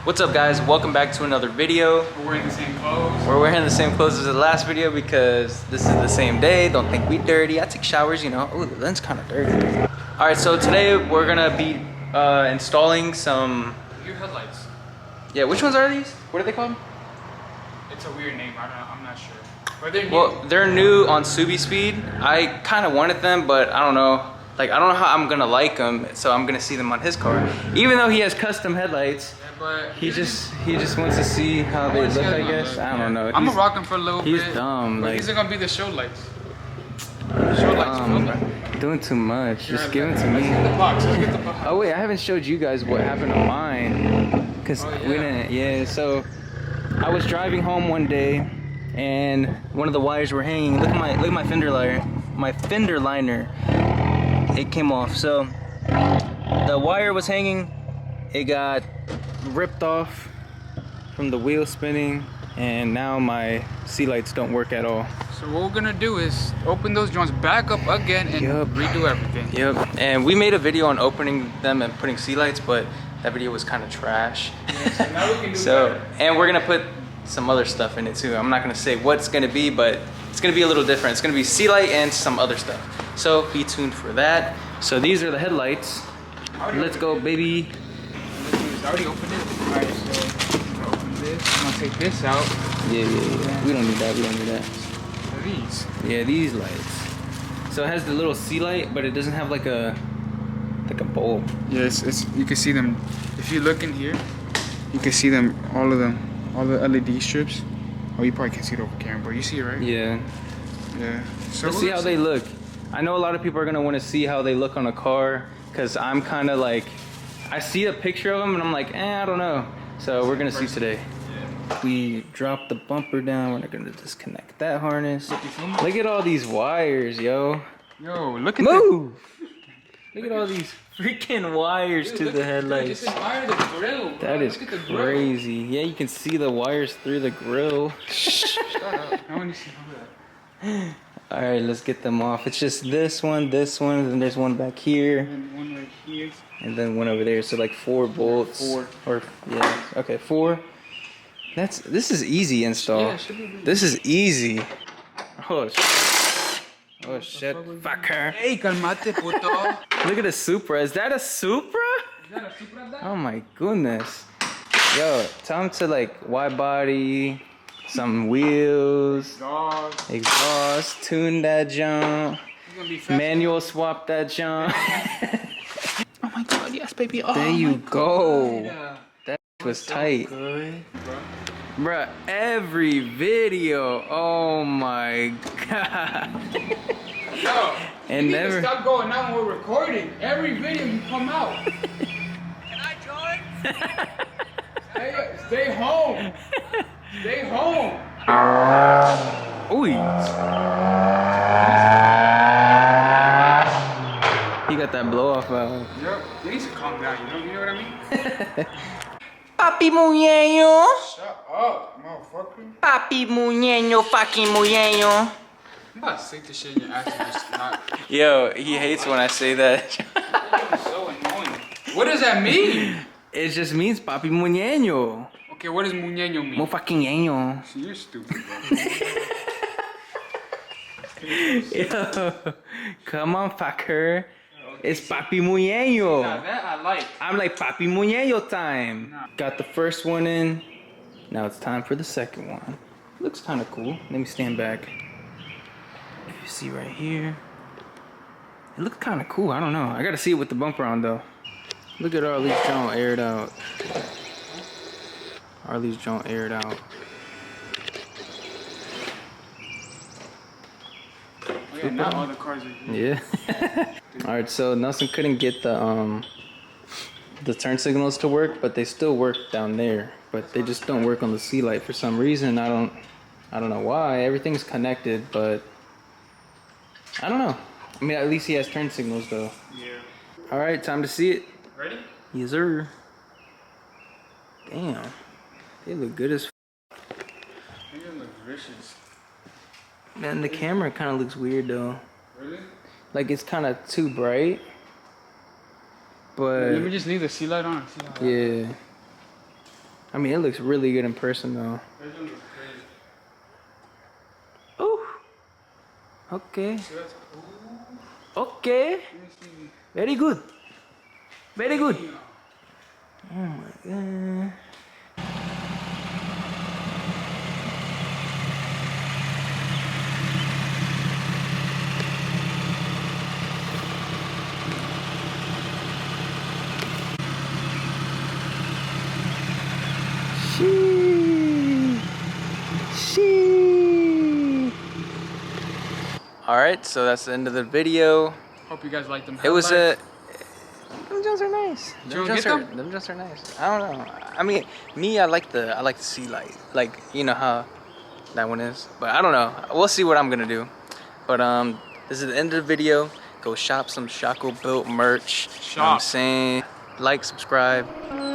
What's up guys, welcome back to another video. We're wearing the same clothes. We're wearing the same clothes as the last video because this is the same day. Don't think we dirty. I take showers, you know. Oh, the lens kind of dirty. All right, so today we're gonna be installing some New headlights. Yeah, which ones are these? What are they called? It's a weird name, I'm not sure. But they're new. Well, they're new on Subie speed. I kind of wanted them, but I don't know. Like, I don't know how I'm gonna like them, so I'm gonna see them on his car. Even though he has custom headlights, but he just wants to see how they look, I guess. I don't know. I'm gonna rock them for a little bit. He's dumb. But like, these are gonna be the show lights. Show lights. Doing too much. Just give them to me. Let's get the box. Let's get the box. Oh wait, I haven't showed you guys what happened to mine. Cause we didn't. Yeah. So I was driving home one day, and one of the wires were hanging. Look at my fender liner. My fender liner. It came off. So the wire was hanging. It got ripped off from the wheel spinning, and now my sea lights don't work at all. So what we're gonna do is open those joints back up again and redo everything. Yep. And we made a video on opening them and putting sea lights, but that video was kind of trash. Yeah, so now we can do so and we're gonna put some other stuff in it too. I'm not gonna say what it's gonna be, but it's gonna be a little different. It's gonna be sea light and some other stuff. So be tuned for that. So these are the headlights. Let's go, baby. I already opened it. Alright, so I'm gonna open this. I'm gonna take this out. Yeah. We don't need that. We don't need that. What are these? Yeah, these lights. So it has the little sea light, but it doesn't have like a bulb. Yes, it's you can see them. If you look in here, you can see them. All of them, all the LED strips. Oh, you probably can't see it over camera, but you see it, right? Yeah. Yeah. So let's see how they look. I know a lot of people are gonna want to see how they look on a car, cause I'm kind of like, I see a picture of them and I'm like, I don't know. So we're gonna see today. Yeah. We dropped the bumper down. We're not gonna disconnect that harness. Look at all these wires, yo. Yo, look at move. Look at all these freaking wires to the headlights. That is crazy. Yeah, you can see the wires through the grill. Shut up. I want to see that. All right, let's get them off. It's just this one, and then there's one back here. And one right here. And then one over there. So like 4 bolts. 4. Or yeah, okay, 4. This is easy install. Yeah, it should be. This is easy. Oh shit. Fucker. Hey, calmate, puto. Look at the Supra. Is that a Supra? Is that a Supra? Oh my goodness. Yo, tell him to like wide body, some wheels, exhaust, tune that junk, manual swap that junk. Oh my god, yes baby. Oh, there you go. God. That was tight. Bruh, every video, oh my god. Yo, and you never need to stop going out when we're recording. Every video you come out. Can I join? Stay home. Stay home. Ooh. He got that blow off valve. Yep. You need to calm down, you know what I mean? Papi muñeño. Shut up, motherfucker. Papi muñeño, fucking muñeño. I'm about to say this shit in your ass and just not. Yo, he hates when I say that. That's so annoying. What does that mean? It just means papi muñeño. Okay, what does muñeño mean? Mo fucking ñeño. See, you're stupid, bro. Yo, come on, fucker. It's papi muñeño. Nah, that I like. I'm like papi muñeño time. Nah. Got the first one in. Now it's time for the second one. Looks kind of cool. Let me stand back. If you see right here, it looks kind of cool. I don't know. I gotta see it with the bumper on though. Look at all these joint aired out. All these joint aired out. Oh, yeah, not all the cars are here. Yeah. All right, so Nelson couldn't get the turn signals to work, but they still work down there. But they just don't work on the sea light for some reason. I don't know why. Everything's connected, but I don't know. I mean, at least he has turn signals though. Yeah. All right, time to see it. Ready? Yes, sir. Damn, they look good as. They look vicious. Man, the camera kind of looks weird though. Really? Like it's kind of too bright. But let me just leave the sea light on. Yeah. I mean, it looks really good in person though. Oh. Okay. Okay. Very good. Very good. Oh my god. Alright, so that's the end of the video. Hope you guys liked them. It was a... Them joints are nice. Them joints are nice. I don't know. I mean, me, I like the sea light. Like, you know how that one is. But I don't know. We'll see what I'm gonna do. But this is the end of the video. Go shop some Shaco Built merch. You know what I'm saying? Like, subscribe,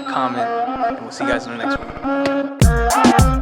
comment, and we'll see you guys in the next one.